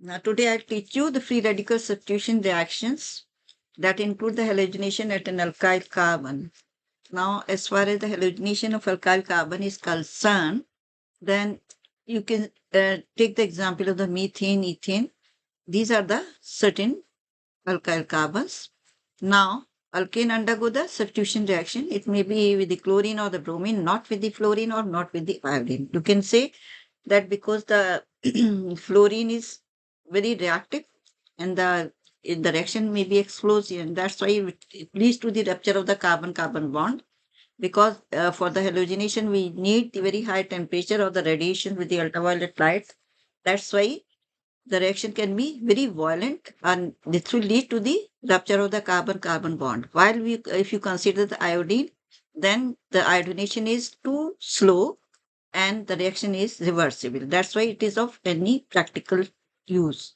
Now, today I'll teach you the free radical substitution reactions that include the halogenation at an alkyl carbon. Now, as far as the halogenation of alkyl carbon is concerned, then you can take the example of the methane, ethane. These are the certain alkyl carbons. Now, alkane undergo the substitution reaction. It may be with the chlorine or the bromine, not with the fluorine or not with the iodine. You can say that because the fluorine is very reactive and the reaction may be explosive, and that's why it leads to the rupture of the carbon-carbon bond. Because for the halogenation, we need the very high temperature of the radiation with the ultraviolet light. That's why the reaction can be very violent, and this will lead to the rupture of the carbon-carbon bond. While if you consider the iodine, then the iodination is too slow and the reaction is reversible. That's why it is of any practical use.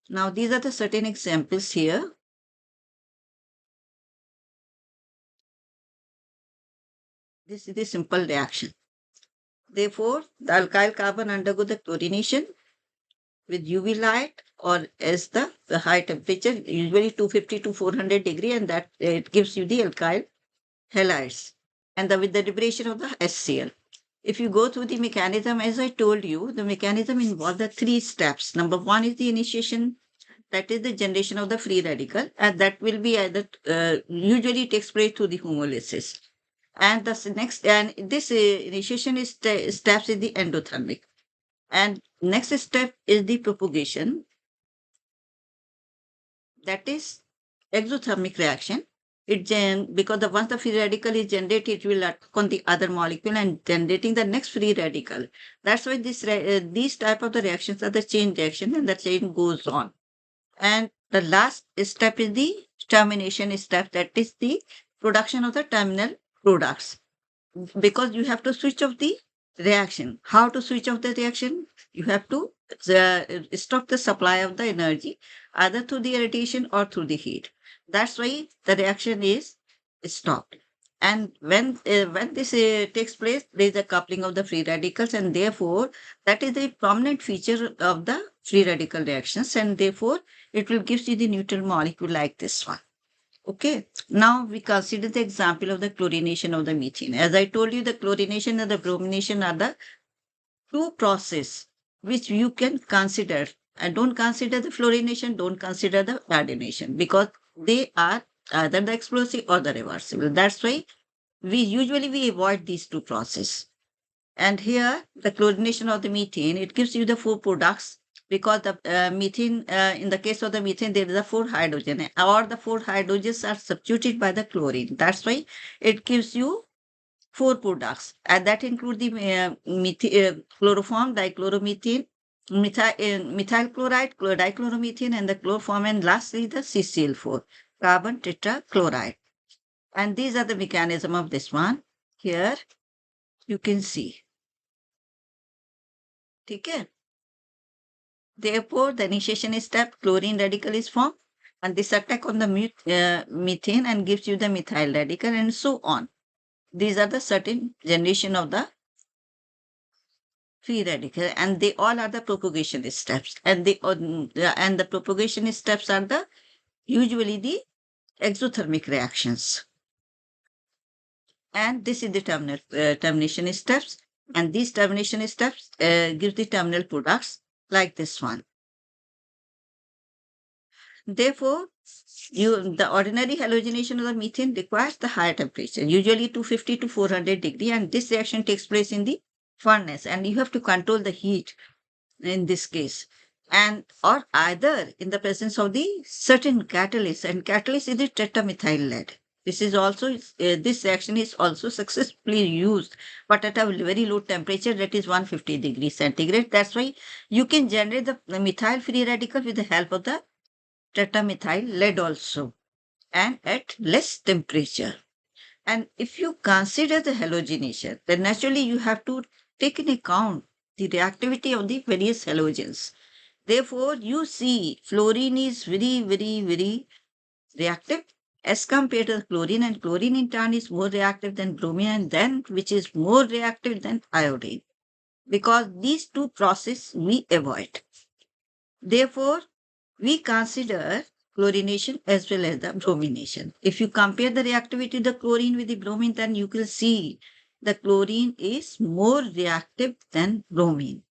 Now, these are the certain examples here. This is the simple reaction. Therefore, the alkyl carbon undergo the chlorination with UV light or as the high temperature, usually 250 to 400 degree, and that it gives you the alkyl halides, and with the liberation of the HCl. If you go through the mechanism, as I told you, the mechanism involves the three steps. Number one is the initiation, that is the generation of the free radical, and that will be either usually takes place through the homolysis. And this initiation is steps in the endothermic. And next step is the propagation, that is exothermic reaction. Because once the free radical is generated, it will attack on the other molecule and generating the next free radical. That's why these type of the reactions are the chain reaction, and the chain goes on. And the last step is the termination step, that is the production of the terminal products. Because you have to switch off the reaction. How to switch off the reaction? You have to stop the supply of the energy either through the irradiation or through the heat. That's why the reaction is stopped. And when this takes place, there is a coupling of the free radicals, and therefore that is a prominent feature of the free radical reactions, and therefore it will give you the neutral molecule like this one. Okay, now we consider the example of the chlorination of the methane. As I told you, the chlorination and the bromination are the two processes which you can consider. And don't consider the fluorination, don't consider the iodination, because they are either the explosive or the reversible. That's why we avoid these two processes. And here, the chlorination of the methane, it gives you the four products, because the methane, in the case of the methane, there is a four hydrogen, or the four hydrogens are substituted by the chlorine. That's why it gives you four products, and that include the chloroform, dichloromethane, methyl chloride, dichloromethane, and the chloroform, and lastly the CCl4, carbon tetrachloride. And these are the mechanism of this one. Here you can see. Okay. Therefore, the initiation step, chlorine radical is formed, and this attack on the methane and gives you the methyl radical, and so on. These are the certain generation of the free radical, and they all are the propagation steps. And the propagation steps are the usually the exothermic reactions. And this is the termination steps, and these termination steps give the terminal products like this one. Therefore, the ordinary halogenation of the methane requires the higher temperature, usually 250 to 400 degree, and this reaction takes place in the furnace, and you have to control the heat in this case, and or either in the presence of the certain catalyst, and catalyst is the tetramethyl lead. This is also this reaction is also successfully used, but at a very low temperature, that is 150 degrees centigrade. That's why you can generate the methyl free radical with the help of the tetramethyl lead also, and at less temperature. And if you consider the halogenation, then naturally you have to take into account the reactivity of the various halogens. Therefore, you see fluorine is very, very, very reactive as compared to the chlorine, and chlorine in turn is more reactive than bromine, and then which is more reactive than iodine. Because these two processes we avoid. Therefore, we consider chlorination as well as the bromination. If you compare the reactivity of the chlorine with the bromine, then you will see the chlorine is more reactive than bromine.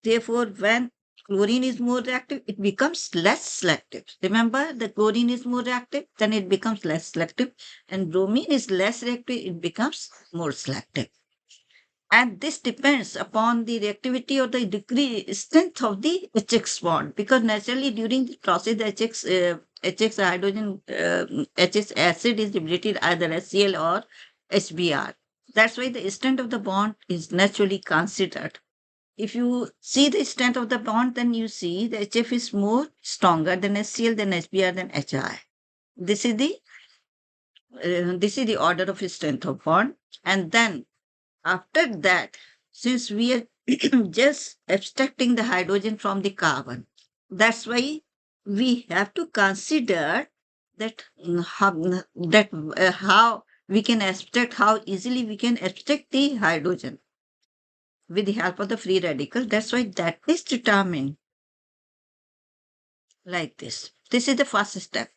Therefore, when chlorine is more reactive, it becomes less selective. Remember, the chlorine is more reactive, then it becomes less selective, and bromine is less reactive, it becomes more selective. And this depends upon the reactivity or the degree strength of the HX bond, because naturally during the process, the HX hydrogen, HX acid is liberated either HCl or HBr. That's why the strength of the bond is naturally considered. If you see the strength of the bond, then you see the HF is more stronger than HCl, than HBr, than HI. This is the order of strength of bond. And then after that, since we are just abstracting the hydrogen from the carbon, that's why we have to consider that how we can abstract, how easily we can abstract the hydrogen with the help of the free radical. That's why that is determined like this. This is the first step.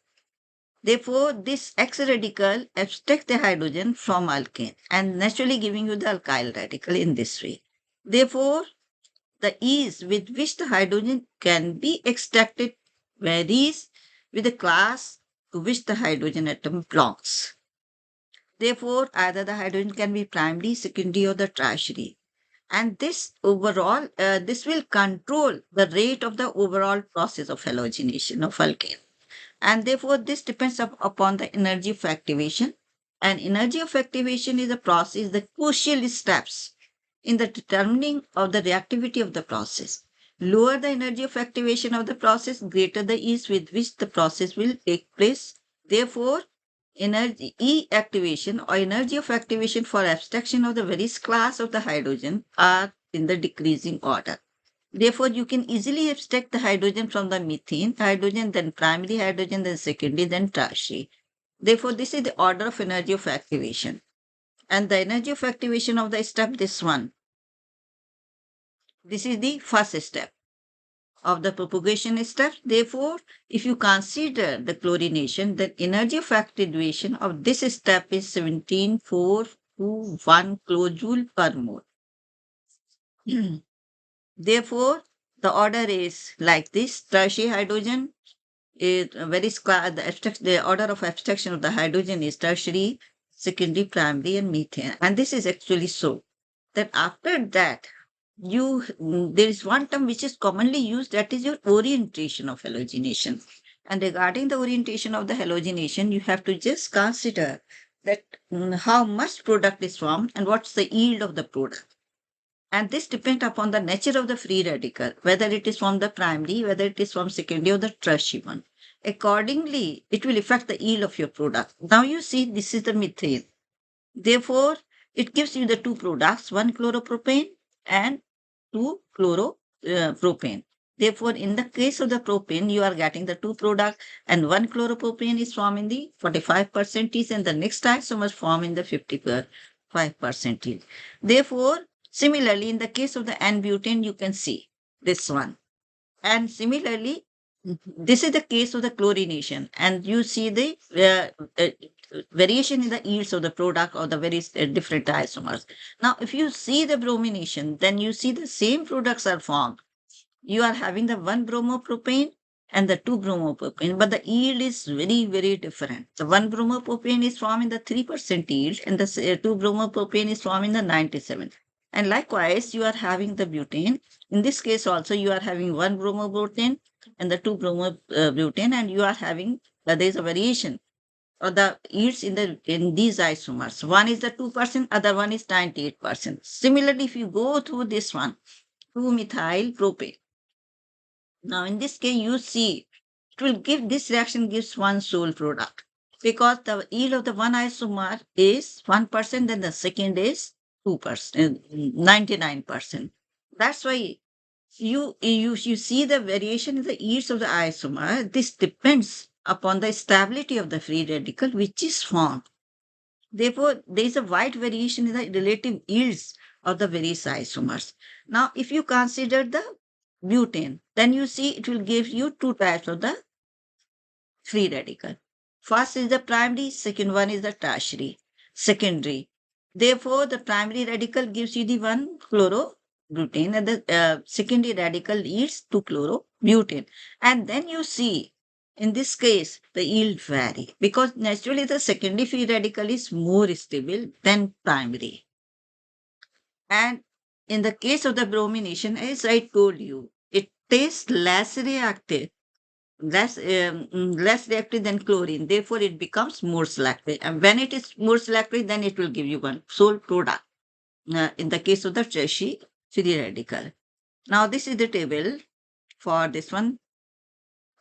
Therefore, this X radical abstracts the hydrogen from alkane and naturally giving you the alkyl radical in this way. Therefore, the ease with which the hydrogen can be extracted varies with the class to which the hydrogen atom belongs. Therefore, either the hydrogen can be primary, secondary, or the tertiary. And this this will control the rate of the overall process of halogenation of alkane. And therefore, this depends upon the energy of activation. And energy of activation is a process, the crucial steps in the determining of the reactivity of the process. Lower the energy of activation of the process, greater the ease with which the process will take place. Therefore, energy E activation or energy of activation for abstraction of the various class of the hydrogen are in the decreasing order. Therefore, you can easily abstract the hydrogen from the methane hydrogen, then primary hydrogen, then secondary, then tertiary. Therefore, this is the order of energy of activation. And the energy of activation of the step, this one. This is the first step of the propagation step. Therefore, if you consider the chlorination, the energy of activation of this step is 17,421 kilojoule per mole. Therefore, the order is like this. Tertiary hydrogen is the order of abstraction of the hydrogen is tertiary, secondary, primary, and methane. And this is actually so that after that, there is one term which is commonly used, that is your orientation of halogenation. And regarding the orientation of the halogenation, you have to just consider that how much product is formed and what's the yield of the product. And this depends upon the nature of the free radical, whether it is from the primary, whether it is from secondary or the tertiary one. Accordingly, it will affect the yield of your product. Now you see, this is the methane. Therefore, it gives you the two products, one chloropropane and two chloropropane. Therefore, in the case of the propane, you are getting the two products, and one chloropropane is formed in the 45% and the next isomer formed in the 55%. Therefore, similarly, in the case of the N-butane, you can see this one. And similarly, this is the case of the chlorination, and you see the variation in the yields of the product or the various different isomers. Now, if you see the bromination, then you see the same products are formed. You are having the one bromopropane and the two bromopropane, but the yield is very, very different. The one bromopropane is formed in the 3% yield, and the two bromopropane is formed in the 97. And likewise, you are having the butane. In this case, also, you are having one bromobutane and the two bromobutane, and you are having there is a variation or the yields in these isomers. One is the 2%, other one is 98%. Similarly, if you go through this one, 2-methyl propane. Now, in this case, you see it will give this reaction gives one sole product because the yield of the one isomer is 1%, then the second is 2%, 99%. That's why you see the variation in the yields of the isomer. This depends upon the stability of the free radical which is formed. Therefore, there is a wide variation in the relative yields of the various isomers. Now, if you consider the butane. Then you see it will give you two types of the free radical. First is the primary, second one is the tertiary, secondary. Therefore, the primary radical gives you the one chlorobutane, and the secondary radical yields 2-chlorobutane. And then you see, in this case, the yield vary because naturally the secondary free radical is more stable than primary. And in the case of the bromination, as I told you, it tastes less reactive than chlorine. Therefore, it becomes more selective. And when it is more selective, then it will give you one sole product. In the case of the tertiary free radical. Now, this is the table for this one,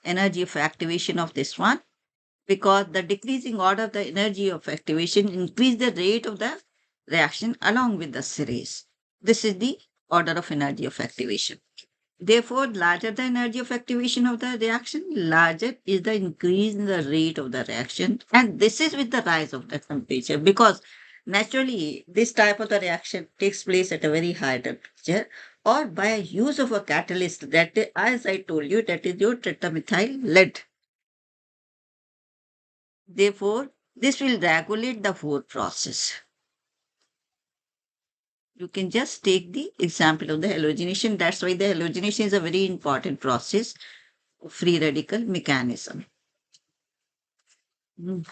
energy of activation of this one, because the decreasing order of the energy of activation increase the rate of the reaction along with the series. This is the order of energy of activation. Therefore, larger the energy of activation of the reaction, larger is the increase in the rate of the reaction. And this is with the rise of the temperature because naturally this type of the reaction takes place at a very high temperature or by a use of a catalyst that, as I told you, that is your tetramethyl lead. Therefore, this will regulate the whole process. You can just take the example of the halogenation. That's why the halogenation is a very important process of free radical mechanism. Mm.